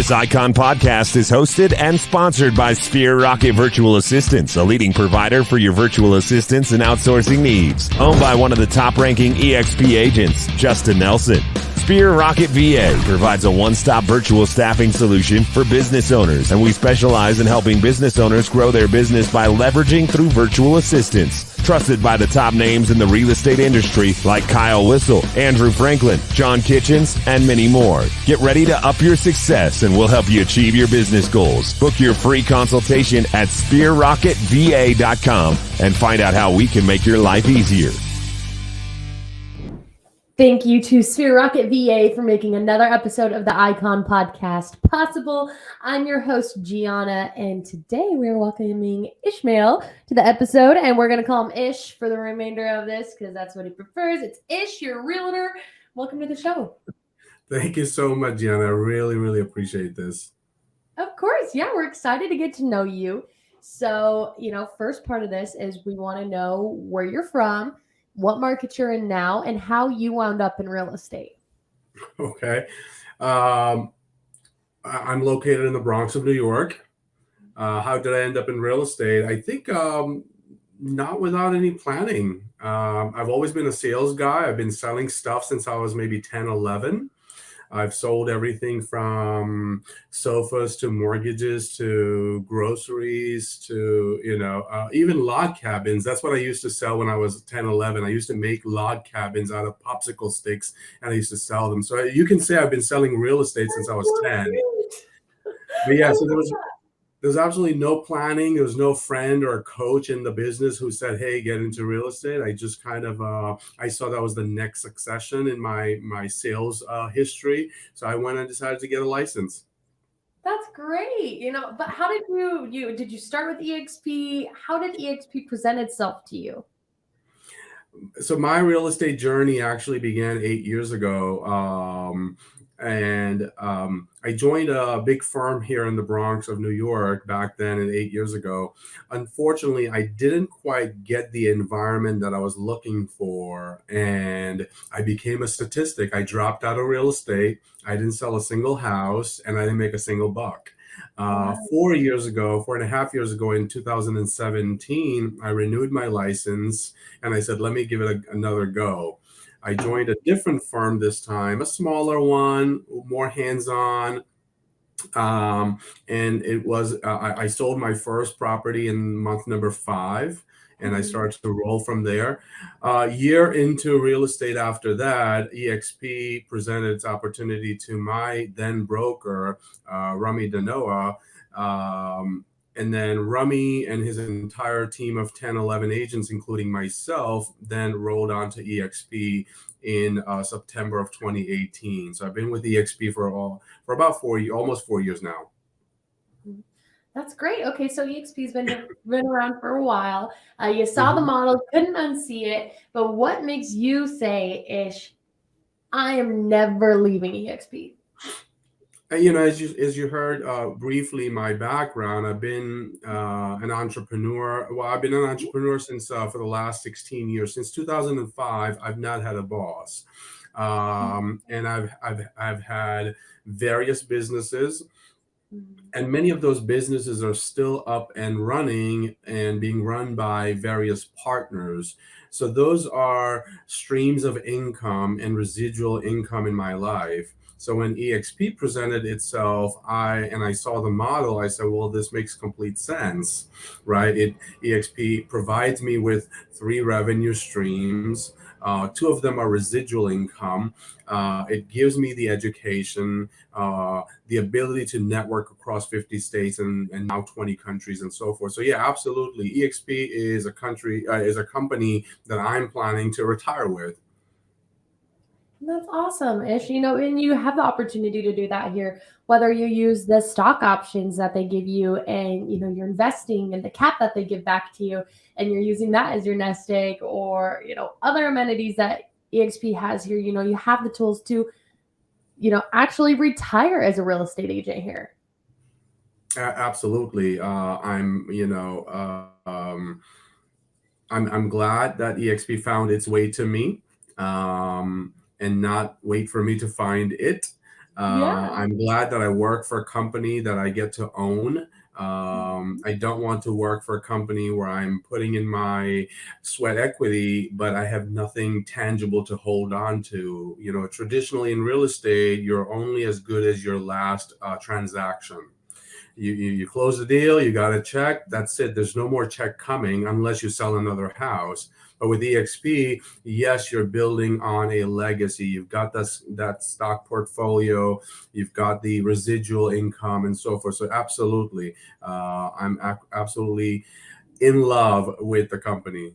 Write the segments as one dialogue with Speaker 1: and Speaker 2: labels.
Speaker 1: This Icon podcast is hosted and sponsored by Sphere Rocket Virtual Assistants, a leading provider for your virtual assistants and outsourcing needs. Owned by one of the top-ranking EXP agents, Justin Nelson. Sphere Rocket VA provides a one-stop virtual staffing solution for business owners, and we specialize in helping business owners grow their business by leveraging through virtual assistants. Trusted by the top names in the real estate industry like Kyle Whistle, Andrew Franklin, John Kitchens, and many more. Get ready to up your success and we'll help you achieve your business goals. Book your free consultation at sphererocketva.com and find out how we can make your life easier.
Speaker 2: Thank you to Sphere Rocket VA for making another episode of the Icon Podcast possible. I'm your host, Gianna, and today we are welcoming Ismail to the episode, and we're going to call him Ish for the remainder of this because that's what he prefers. It's Ish, your realtor. Welcome to the show.
Speaker 3: Thank you so much, Gianna. I really appreciate this.
Speaker 2: Of course. Yeah, we're excited to get to know you. So, first part of this is we want to know where you're from, what market you're in now, and how you wound up in real estate.
Speaker 3: Okay. I'm located in the Bronx of New York. How did I end up in real estate? I think not without any planning. I've always been a sales guy. I've been selling stuff since I was maybe 10, 11. I've sold everything from sofas to mortgages to groceries to, even log cabins. That's what I used to sell when I was 10, 11. I used to make log cabins out of popsicle sticks and I used to sell them. So you can say I've been selling real estate since I was 10. But yeah, so there's absolutely no planning. There was no friend or coach in the business who said, hey, get into real estate. I just kind of, I saw that was the next succession in my sales history. So I went and decided to get a license.
Speaker 2: That's great. But how did did you start with EXP? How did EXP present itself to you?
Speaker 3: So my real estate journey actually began 8 years ago. I joined a big firm here in the Bronx of New York back then, and 8 years ago. Unfortunately, I didn't quite get the environment that I was looking for, and I became a statistic. I dropped out of real estate. I didn't sell a single house, and I didn't make a single buck. 4.5 years ago in 2017, I renewed my license, and I said, let me give it another go. I joined a different firm this time, a smaller one, more hands-on. And it was, I sold my first property in month number 5, and I started to roll from there. Year into real estate after that, EXP presented its opportunity to my then broker, Rami Danoa. And then Rami and his entire team of 10, 11 agents, including myself, then rolled on to EXP in September of 2018. So I've been with EXP for about almost 4 years now.
Speaker 2: That's great. Okay, so EXP's been around for a while. You saw the model, couldn't unsee it. But what makes you say, Ish, I am never leaving EXP?
Speaker 3: As you heard briefly, my background, I've been an entrepreneur. Well, I've been an entrepreneur since for the last 16 years. Since 2005, I've not had a boss, and I've had various businesses, and many of those businesses are still up and running and being run by various partners. So those are streams of income and residual income in my life. So when EXP presented itself, I saw the model, I said, well, this makes complete sense, right? EXP provides me with 3 revenue streams. 2 of them are residual income. It gives me the education, the ability to network across 50 states and now 20 countries and so forth. So yeah, absolutely. EXP is a company that I'm planning to retire with.
Speaker 2: That's awesome, Ish. And you have the opportunity to do that here, whether you use the stock options that they give you and, you're investing in the cap that they give back to you and you're using that as your nest egg or, other amenities that EXP has here. You have the tools to, actually retire as a real estate agent here.
Speaker 3: Absolutely. I'm glad that EXP found its way to me. And not wait for me to find it.
Speaker 2: Yeah.
Speaker 3: I'm glad that I work for a company that I get to own.
Speaker 2: Mhm.
Speaker 3: I don't want to work for a company where I'm putting in my sweat equity, but I have nothing tangible to hold on to. Traditionally in real estate, you're only as good as your last transaction. You close the deal, you got a check, that's it. There's no more check coming unless you sell another house. But with EXP, yes, you're building on a legacy. You've got that stock portfolio, you've got the residual income and so forth. So absolutely, I'm absolutely in love with the company.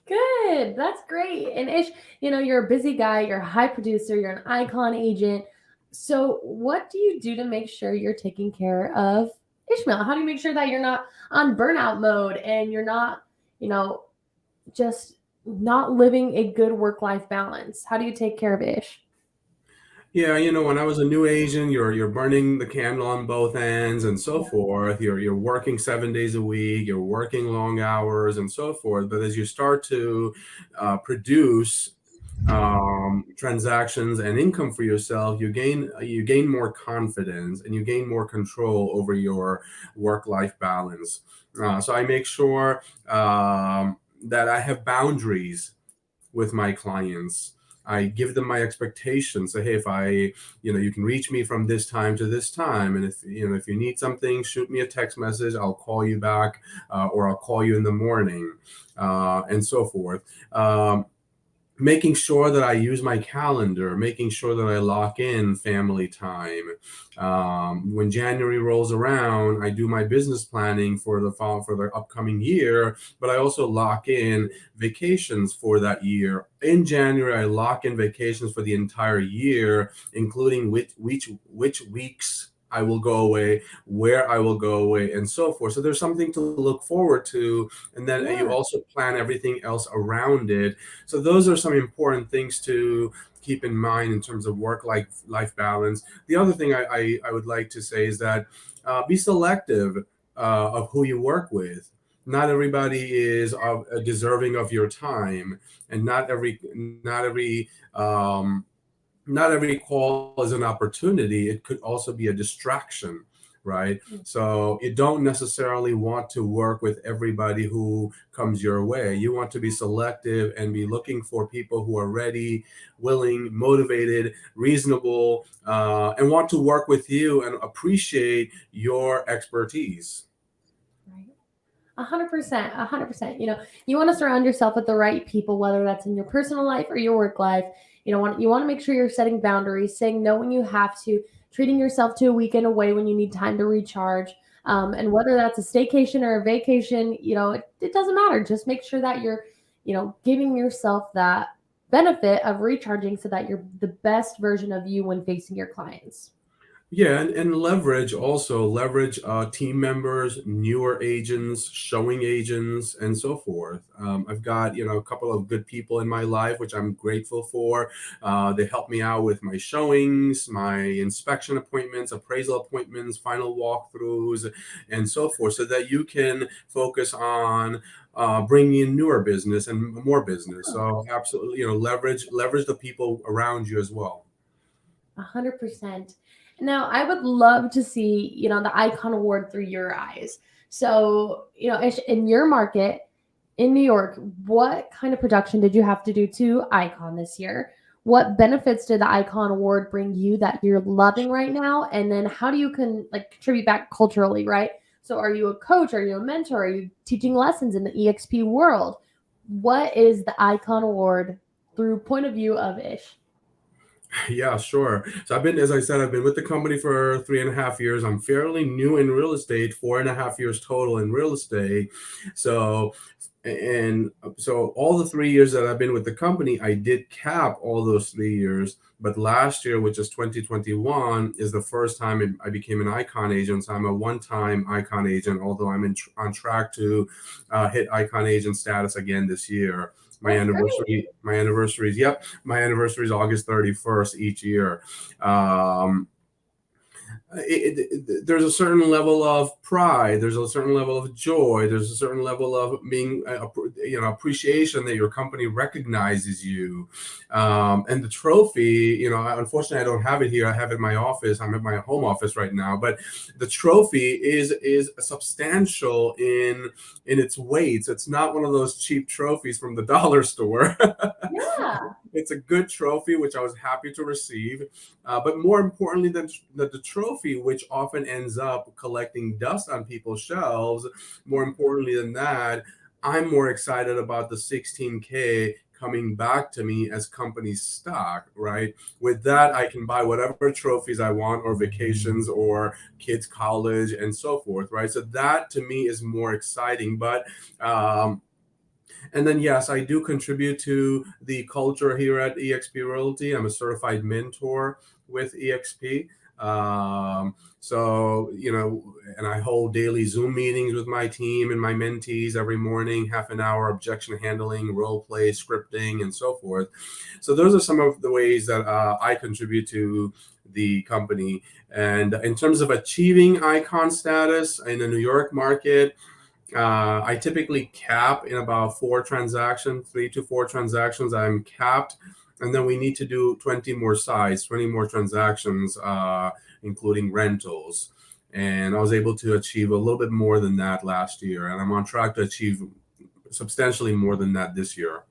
Speaker 2: Good. That's great. And Ish, you're a busy guy, you're a high producer, you're an icon agent. So, what do you do to make sure you're taking care of Ishmael? How do you make sure that you're not on burnout mode and you're not, you know, just not living a good work life balance? How do you take care of Ish?
Speaker 3: Yeah, when I was a new agent, you're burning the candle on both ends and so forth. You're working 7 days a week, you're working long hours and so forth. But as you start to produce transactions and income for yourself, you gain more confidence and you gain more control over your work-life balance. So I make sure that I have boundaries with my clients. I give them my expectations. Say, hey, if you can reach me from this time to this time, and if you need something, shoot me a text message. I'll call you back, or I'll call you in the morning, and so forth. Making sure that I use my calendar, making sure that I lock in family time. When January rolls around, I do my business planning for the fall for the upcoming year, but I also lock in vacations for that year. In January, I lock in vacations for the entire year, including which weeks I will go away, where I will go away, and so forth. So there's something to look forward to, and then you
Speaker 2: Yeah.
Speaker 3: also plan everything else around it. So those are some important things to keep in mind in terms of work life balance. The other thing I would like to say is that be selective of who you work with. Not everybody is deserving of your time, and not every call is an opportunity. It could also be a distraction, right? So you don't necessarily want to work with everybody who comes your way. You want to be selective and be looking for people who are ready, willing, motivated, reasonable, and want to work with you and appreciate your expertise.
Speaker 2: Right. 100%, 100%. You want to surround yourself with the right people, whether that's in your personal life or your work life. You want to make sure you're setting boundaries, saying no when you have to, treating yourself to a weekend away when you need time to recharge. And whether that's a staycation or a vacation, it doesn't matter. Just make sure that you're, giving yourself that benefit of recharging so that you're the best version of you when facing your clients.
Speaker 3: Yeah, and leverage team members, newer agents, showing agents, and so forth. I've got a couple of good people in my life, which I'm grateful for. They help me out with my showings, my inspection appointments, appraisal appointments, final walkthroughs, and so forth, so that you can focus on bringing in newer business and more business. So absolutely, leverage the people around you as well.
Speaker 2: 100%. Now, I would love to see, the Icon Award through your eyes. So, in your market in New York, what kind of production did you have to do to Icon this year? What benefits did the Icon Award bring you that you're loving right now? And then how do you contribute back culturally, right? So, are you a coach? Are you a mentor? Are you teaching lessons in the EXP world? What is the Icon Award through point of view of Ish?
Speaker 3: Yeah, sure. So as I said, I've been with the company for 3.5 years. I'm fairly new in real estate, 4.5 years total in real estate. So, and so all the 3 years that I've been with the company, I did cap all those 3 years. But last year, which is 2021, is the first time I became an Icon agent. So I'm a one-time Icon agent, although I'm on track to hit Icon agent status again this year. My
Speaker 2: That's great.
Speaker 3: anniversary, my anniversary is, yep, my anniversary is August 31st each year. Um, there's a certain level of pride, there's a certain level of joy, there's a certain level of being appreciation that your company recognizes you. And the trophy, unfortunately I don't have it here, I have it in my office, I'm at my home office right now, but the trophy is substantial in its weights. It's not one of those cheap trophies from the dollar store.
Speaker 2: Yeah.
Speaker 3: It's a good trophy, which I was happy to receive. But more importantly than the trophy, which often ends up collecting dust on people's shelves, more importantly than that, I'm more excited about the 16K coming back to me as company stock, right? With that, I can buy whatever trophies I want, or vacations, or kids' college, and so forth, right? So that to me is more exciting. But and then, yes, I do contribute to the culture here at EXP Realty. I'm a certified mentor with EXP. And I hold daily Zoom meetings with my team and my mentees every morning, half an hour, objection handling, role play, scripting, and so forth. So those are some of the ways that I contribute to the company. And in terms of achieving icon status in the New York market, I typically cap in about 3 to 4 transactions. I'm capped. And then we need to do 20 more transactions, including rentals. And I was able to achieve a little bit more than that last year. And I'm on track to achieve substantially more than that this year.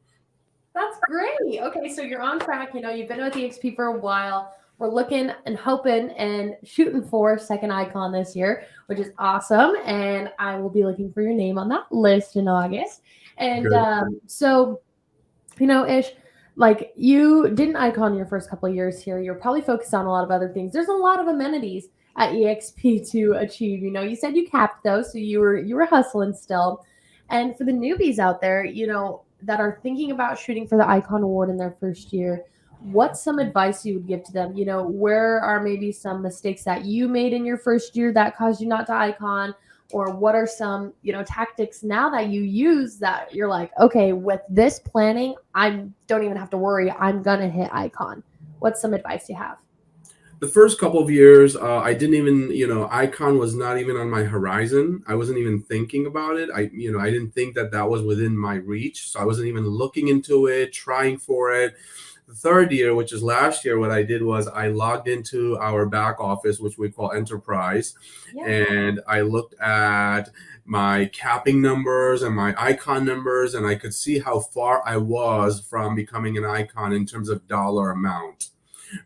Speaker 2: That's great. Okay, so you're on track. You've been with EXP for a while. We're looking and hoping and shooting for second icon this year, which is awesome. And I will be looking for your name on that list in August. And Ish, like you didn't icon your first couple of years here. You're probably focused on a lot of other things. There's a lot of amenities at EXP to achieve. You said you capped those, so you were hustling still. And for the newbies out there, that are thinking about shooting for the Icon Award in their first year, what's some advice you would give to them? Where are maybe some mistakes that you made in your first year that caused you not to Icon? Or what are some, tactics now that you use that you're like, okay, with this planning, I don't even have to worry. I'm going to hit Icon. What's some advice you have?
Speaker 3: The first couple of years, I didn't even, Icon was not even on my horizon. I wasn't even thinking about it. I didn't think that was within my reach. So I wasn't even looking into it, trying for it. The third year, which is last year, what I did was I logged into our back office, which we call Enterprise. Yeah. And I looked at my capping numbers and my icon numbers, and I could see how far I was from becoming an icon in terms of dollar amount.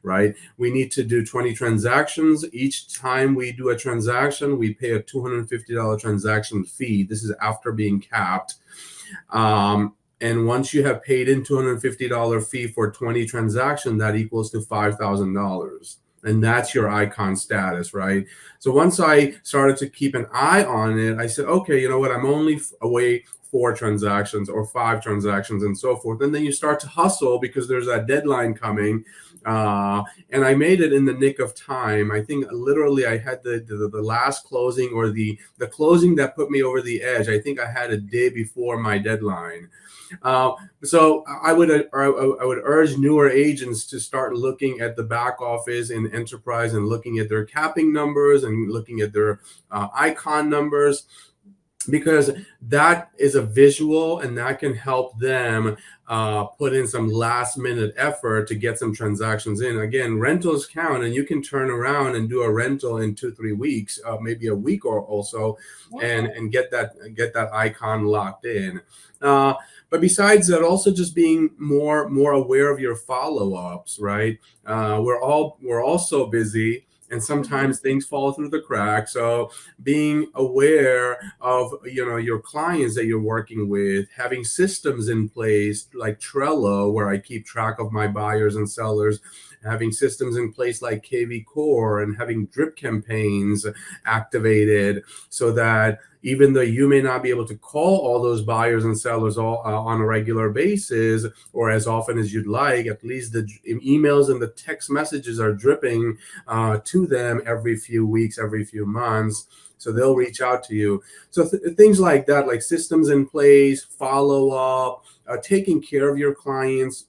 Speaker 3: Right? We need to do 20 transactions. Each time we do a transaction, we pay a $250 transaction fee. This is after being capped. And once you have paid in $250 fee for 20 transactions, that equals to $5,000. And that's your icon status, right? So once I started to keep an eye on it, I said, okay, you know what? I'm only away 4 transactions or 5 transactions and so forth. And then you start to hustle because there's that deadline coming. And I made it in the nick of time. I think literally I had the last closing, or the closing that put me over the edge. I think I had a day before my deadline. So I would urge newer agents to start looking at the back office in Enterprise and looking at their capping numbers and looking at their icon numbers, because that is a visual and that can help them put in some last minute effort to get some transactions in. Again, rentals count, and you can turn around and do a rental in 2-3 weeks, maybe a week or also, and get that icon locked in. But besides that, also just being more aware of your follow-ups, right? We're all so busy, and sometimes things fall through the cracks. So being aware of your clients that you're working with, having systems in place like Trello, where I keep track of my buyers and sellers, having systems in place like KV Core, and having drip campaigns activated, so that even though you may not be able to call all those buyers and sellers all on a regular basis or as often as you'd like, at least the emails and the text messages are dripping to them every few weeks, every few months. So they'll reach out to you. So things like that, like systems in place, follow up, taking care of your clients.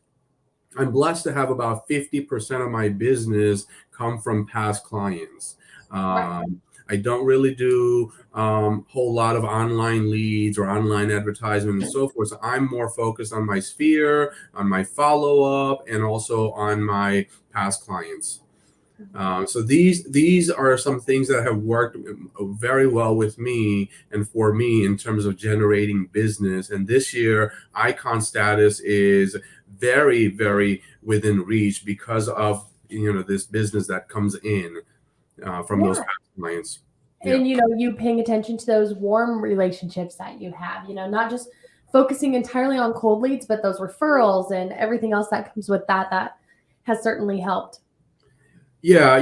Speaker 3: I'm blessed to have about 50% of my business come from past clients.
Speaker 2: Right.
Speaker 3: I don't really do whole lot of online leads or online advertisement and so forth. So I'm more focused on my sphere, on my follow-up, and also on my past clients. So these are some things that have worked very well with me and for me in terms of generating business. And this year, icon status is very, very within reach because of this business that comes in from those
Speaker 2: Yeah.
Speaker 3: past clients. Yeah.
Speaker 2: And you paying attention to those warm relationships that you have, not just focusing entirely on cold leads, but those referrals and everything else that comes with that has certainly helped.
Speaker 3: Yeah,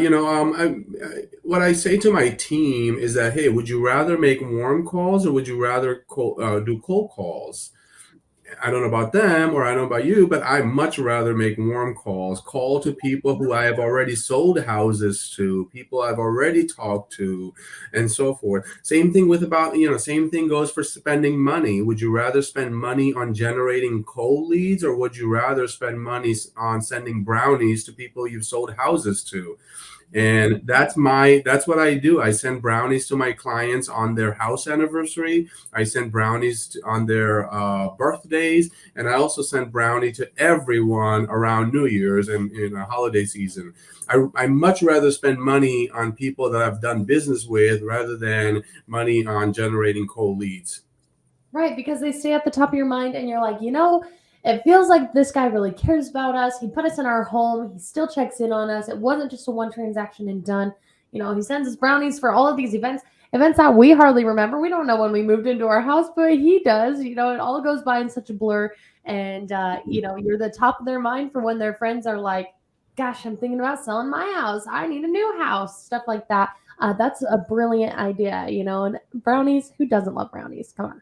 Speaker 3: what I say to my team is that, hey, would you rather make warm calls or would you rather do cold calls? I don't know about them or I don't know about you, but I much rather make warm calls, call to people who I have already sold houses to, people I've already talked to, and so forth. Same thing same thing goes for spending money. Would you rather spend money on generating cold leads or would you rather spend money on sending brownies to people you've sold houses to? And that's what I do. I send brownies to my clients on their house anniversary. I send brownies on their birthdays, and I also send brownie to everyone around New Year's and in a holiday season. I much rather spend money on people that I've done business with rather than money on generating cold leads.
Speaker 2: Right, because they stay at the top of your mind and you're like, it feels like this guy really cares about us. He put us in our home. He still checks in on us. It wasn't just a one transaction and done. He sends us brownies for all of these events that we hardly remember. We don't know when we moved into our house, but he does. It all goes by in such a blur. And, you're the top of their mind for when their friends are like, gosh, I'm thinking about selling my house. I need a new house, stuff like that. That's a brilliant idea, and brownies, who doesn't love brownies? Come on.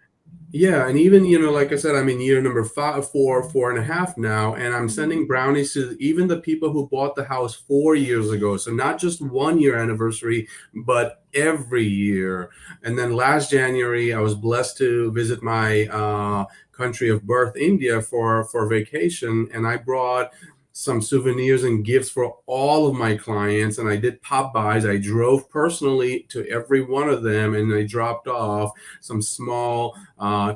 Speaker 3: Yeah, and even like I said, I'm in year number 4.5 now, and I'm sending brownies to even the people who bought the house 4 years ago. So not just 1 year anniversary, but every year. And then last January, I was blessed to visit my country of birth, India, for vacation, and I brought some souvenirs and gifts for all of my clients, and I did pop buys. I drove personally to every one of them, and I dropped off some small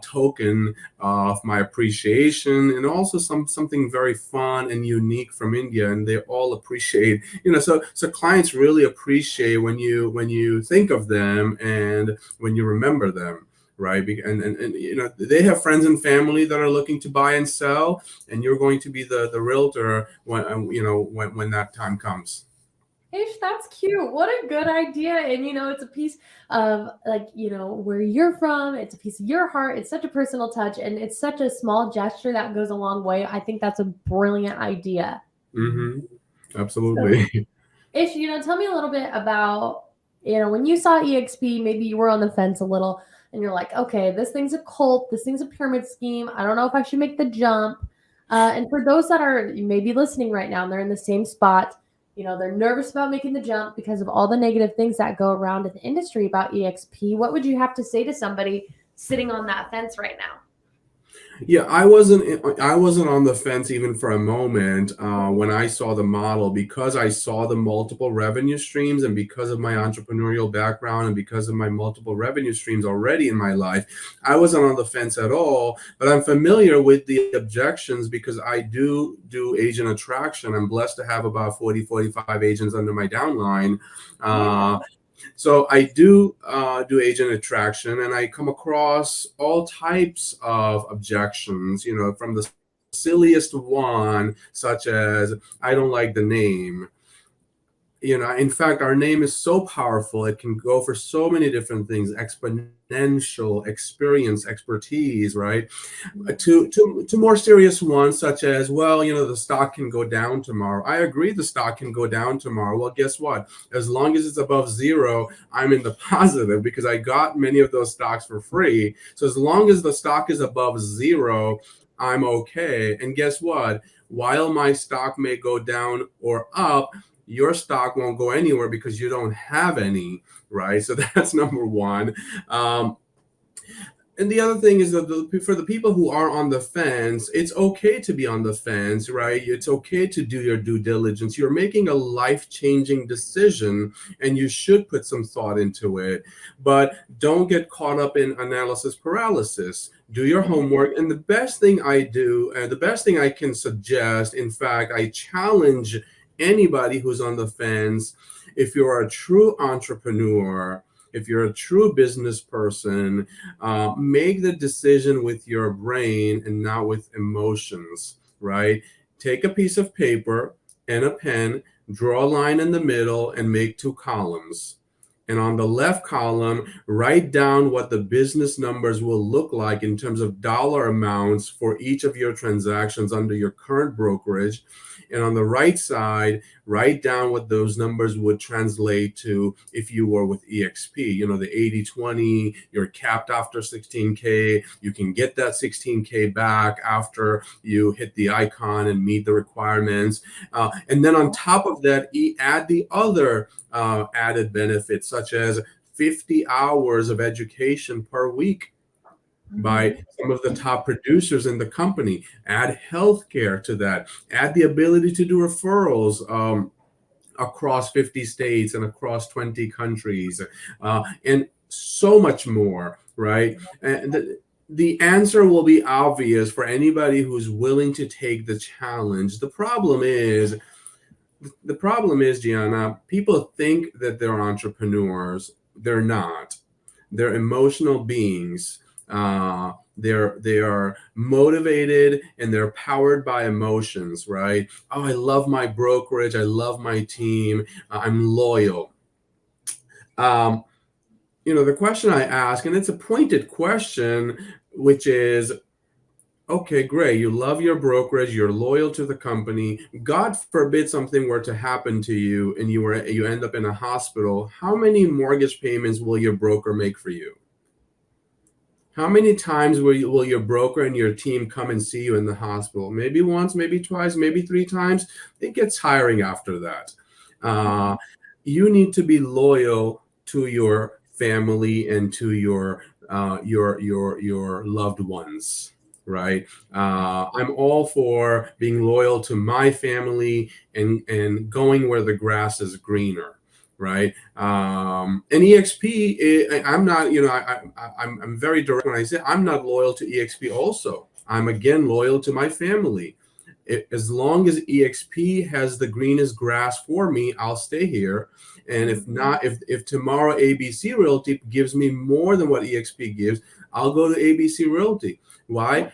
Speaker 3: token of my appreciation, and also something very fun and unique from India, and they all appreciate. So clients really appreciate when you think of them and when you remember them. Right. And they have friends and family that are looking to buy and sell, and you're going to be the realtor when that time comes.
Speaker 2: Ish, that's cute. What a good idea. And it's a piece of where you're from. It's a piece of your heart. It's such a personal touch and it's such a small gesture that goes a long way. I think that's a brilliant idea.
Speaker 3: Mm-hmm.
Speaker 2: So,
Speaker 3: Absolutely.
Speaker 2: Ish, tell me a little bit about, when you saw EXP, maybe you were on the fence a little and you're like, okay, this thing's a cult. This thing's a pyramid scheme. I don't know if I should make the jump. And for those that are maybe listening right now and they're in the same spot, they're nervous about making the jump because of all the negative things that go around in the industry about EXP. What would you have to say to somebody sitting on that fence right now?
Speaker 3: Yeah, I wasn't on the fence even for a moment when I saw the model, because I saw the multiple revenue streams, and because of my entrepreneurial background and because of my multiple revenue streams already in my life. I wasn't on the fence at all, but I'm familiar with the objections because I do agent attraction. I'm blessed to have about 40-45 agents under my downline.
Speaker 2: Yeah.
Speaker 3: So I do agent attraction, and I come across all types of objections, from the silliest one, such as, I don't like the name. In fact, our name is so powerful, it can go for so many different things: exponential, experience, expertise, right? To more serious ones, such as, well, the stock can go down tomorrow. I agree, the stock can go down tomorrow. Well, guess what? As long as it's above zero, I'm in the positive because I got many of those stocks for free. So as long as the stock is above zero, I'm okay. And guess what? While my stock may go down or up, your stock won't go anywhere because you don't have any, right? So that's number one. And the other thing is that for the people who are on the fence, it's okay to be on the fence, right? It's okay to do your due diligence. You're making a life-changing decision, and you should put some thought into it. But don't get caught up in analysis paralysis. Do your homework. And the best thing I do, and the best thing I can suggest, in fact, I challenge anybody who's on the fence, if you're a true entrepreneur, if you're a true business person, make the decision with your brain and not with emotions, right? Take a piece of paper and a pen, draw a line in the middle, and make 2 columns. And on the left column, write down what the business numbers will look like in terms of dollar amounts for each of your transactions under your current brokerage. And on the right side, write down what those numbers would translate to if you were with EXP. You know, the 80-20, you're capped after 16K. You can get that 16K back after you hit the icon and meet the requirements. And then on top of that, add the other added benefits, such as 50 hours of education per week by some of the top producers in the company. Add healthcare to that. Add the ability to do referrals across 50 states and across 20 countries, and so much more, right? And the answer will be obvious for anybody who's willing to take the challenge. The problem is, Gianna, people think that they're entrepreneurs. They're not. They're emotional beings. They are motivated and they're powered by emotions, right? Oh, I love my brokerage. I love my team. I'm loyal. The question I ask, and it's a pointed question, which is, okay, great. You love your brokerage. You're loyal to the company. God forbid something were to happen to you and you end up in a hospital. How many mortgage payments will your broker make for you? How many times will your broker and your team come and see you in the hospital? Maybe once, maybe twice, maybe 3 times. It gets tiring after that. You need to be loyal to your family and to your loved ones. Right. I'm all for being loyal to my family and going where the grass is greener. Right. And EXP, I'm not, I'm very direct when I say I'm not loyal to EXP also. I'm again loyal to my family. As long as EXP has the greenest grass for me, I'll stay here. And if not, if tomorrow ABC Realty gives me more than what EXP gives, I'll go to ABC Realty. Why?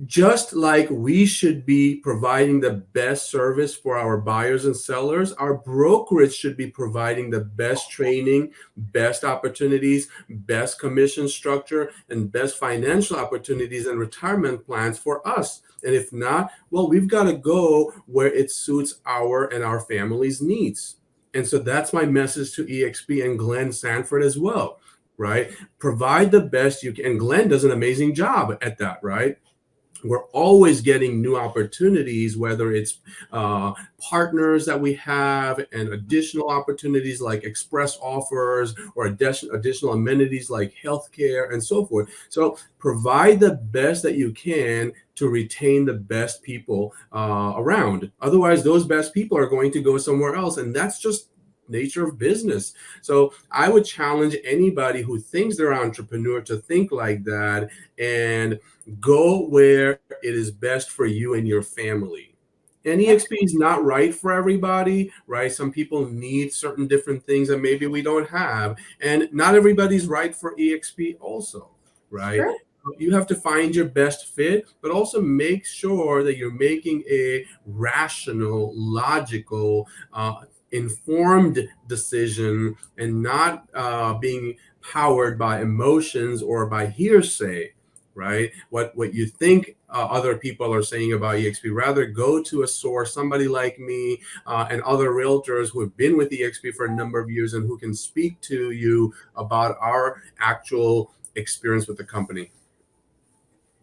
Speaker 3: Just like we should be providing the best service for our buyers and sellers, our brokerage should be providing the best training, best opportunities, best commission structure, and best financial opportunities and retirement plans for us. And if not, well, we've got to go where it suits our and our family's needs. And so that's my message to EXP and Glenn Sanford as well, right? Provide the best you can. And Glenn does an amazing job at that, right? We're always getting new opportunities, whether it's partners that we have and additional opportunities like express offers or additional amenities like healthcare and so forth. So provide the best that you can to retain the best people around. Otherwise, those best people are going to go somewhere else. And that's just nature of business. So I would challenge anybody who thinks they're an entrepreneur to think like that and go where it is best for you and your family. And EXP is not right for everybody, right? Some people need certain different things that maybe we don't have. And not everybody's right for EXP also, right? Sure. You have to find your best fit, but also make sure that you're making a rational, logical, informed decision and not being powered by emotions or by hearsay, right? What you think other people are saying about EXP. Rather go to a source, somebody like me and other realtors who have been with EXP for a number of years and who can speak to you about our actual experience with the company.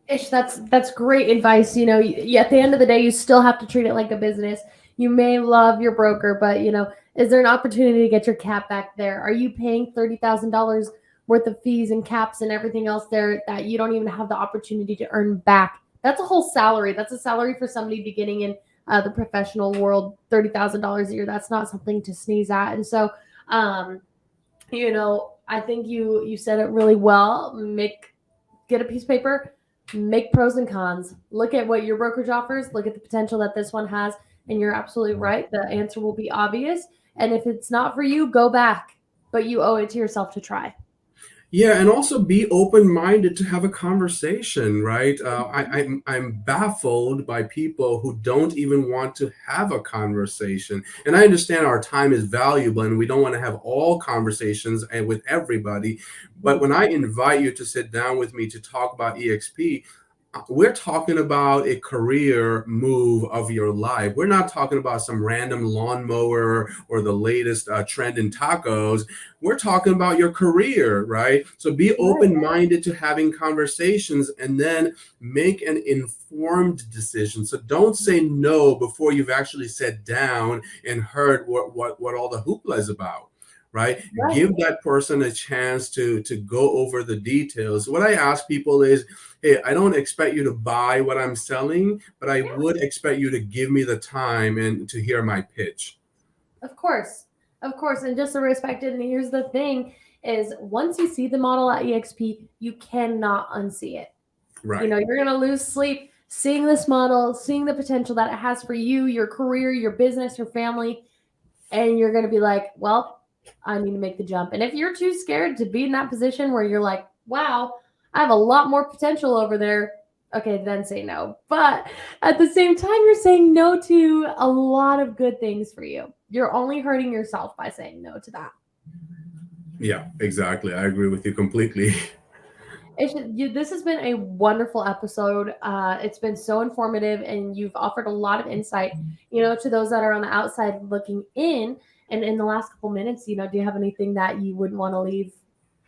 Speaker 2: Ish, that's great advice. At the end of the day, you still have to treat it like a business. You may love your broker, but is there an opportunity to get your cap back there? Are you paying $30,000 worth of fees and caps and everything else there that you don't even have the opportunity to earn back. That's a whole salary. That's a salary for somebody beginning in the professional world, $30,000 a year. That's not something to sneeze at. And so, I think you said it really well. Get a piece of paper, make pros and cons. Look at what your brokerage offers. Look at the potential that this one has. And you're absolutely right. The answer will be obvious. And if it's not for you, go back. But you owe it to yourself to try.
Speaker 3: Yeah, and also be open-minded to have a conversation, right? I'm baffled by people who don't even want to have a conversation. And I understand our time is valuable and we don't want to have all conversations and with everybody. But when I invite you to sit down with me to talk about EXP, we're talking about a career move of your life. We're not talking about some random lawnmower or the latest trend in tacos. We're talking about your career, right? So be open-minded to having conversations and then make an informed decision. So don't say no before you've actually sat down and heard what all the hoopla is about. Right? Give that person a chance to go over the details. What I ask people is, hey, I don't expect you to buy what I'm selling, but I would expect you to give me the time and to hear my pitch.
Speaker 2: Of course. And just to respect it. And here's the thing is once you see the model at EXP, you cannot unsee it.
Speaker 3: Right.
Speaker 2: You're going to lose sleep seeing this model, seeing the potential that it has for you, your career, your business, your family. And you're going to be like, well, I need to make the jump. And if you're too scared to be in that position where you're like, wow, I have a lot more potential over there, okay, then say no. But at the same time, you're saying no to a lot of good things for you. You're only hurting yourself by saying no to that.
Speaker 3: Yeah, exactly. I agree with you completely.
Speaker 2: This has been a wonderful episode. It's been so informative, and you've offered a lot of insight, to those that are on the outside looking in. And in the last couple minutes, do you have anything that you wouldn't want to leave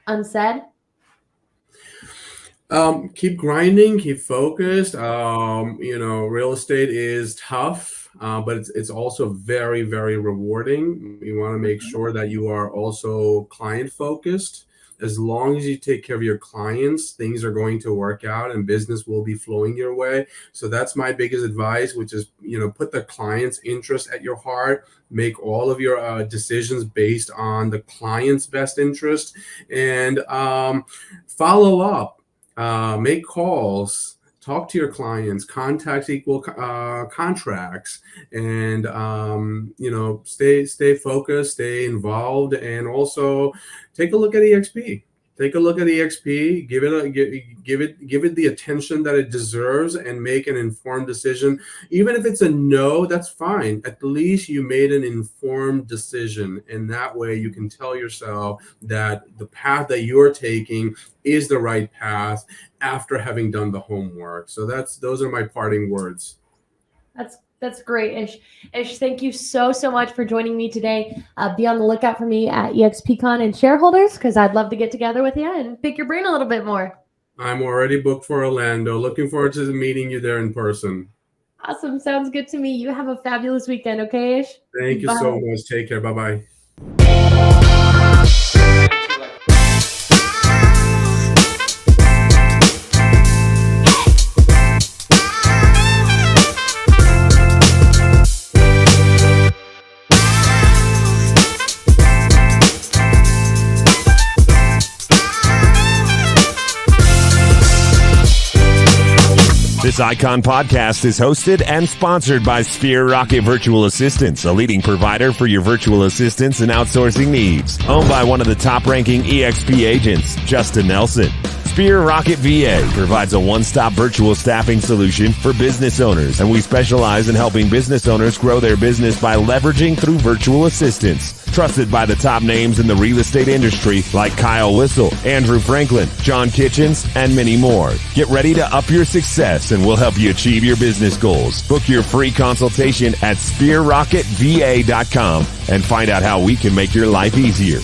Speaker 2: unsaid?
Speaker 3: Keep grinding, keep focused. Real estate is tough, but it's also very, very rewarding. You want to make sure that you are also client focused. As long as you take care of your clients, things are going to work out and business will be flowing your way. So that's my biggest advice, which is, put the client's interest at your heart, make all of your decisions based on the client's best interest, and follow up, make calls, talk to your clients, contact equal contracts, and stay focused, stay involved, and also take a look at EXP. Take a look at EXP. Give it the attention that it deserves, and make an informed decision. Even if it's a no, that's fine. At least you made an informed decision, and that way you can tell yourself that the path that you're taking is the right path after having done the homework. So those are my parting words.
Speaker 2: That's great, Ish. Ish, thank you so much for joining me today. Be on the lookout for me at EXPCon and shareholders, because I'd love to get together with you and pick your brain a little bit more.
Speaker 3: I'm already booked for Orlando. Looking forward to meeting you there in person.
Speaker 2: Awesome. Sounds good to me. You have a fabulous weekend, okay, Ish?
Speaker 3: Thank you so much. Take care. Bye-bye.
Speaker 1: This Icon podcast is hosted and sponsored by Sphere Rocket Virtual Assistants, a leading provider for your virtual assistants and outsourcing needs. Owned by one of the top-ranking EXP agents, Justin Nelson. Sphere Rocket VA provides a one-stop virtual staffing solution for business owners, and we specialize in helping business owners grow their business by leveraging through virtual assistants. Trusted by the top names in the real estate industry like Kyle Whistle, Andrew Franklin, John Kitchens, and many more. Get ready to up your success, and we'll help you achieve your business goals. Book your free consultation at sphererocketva.com and find out how we can make your life easier.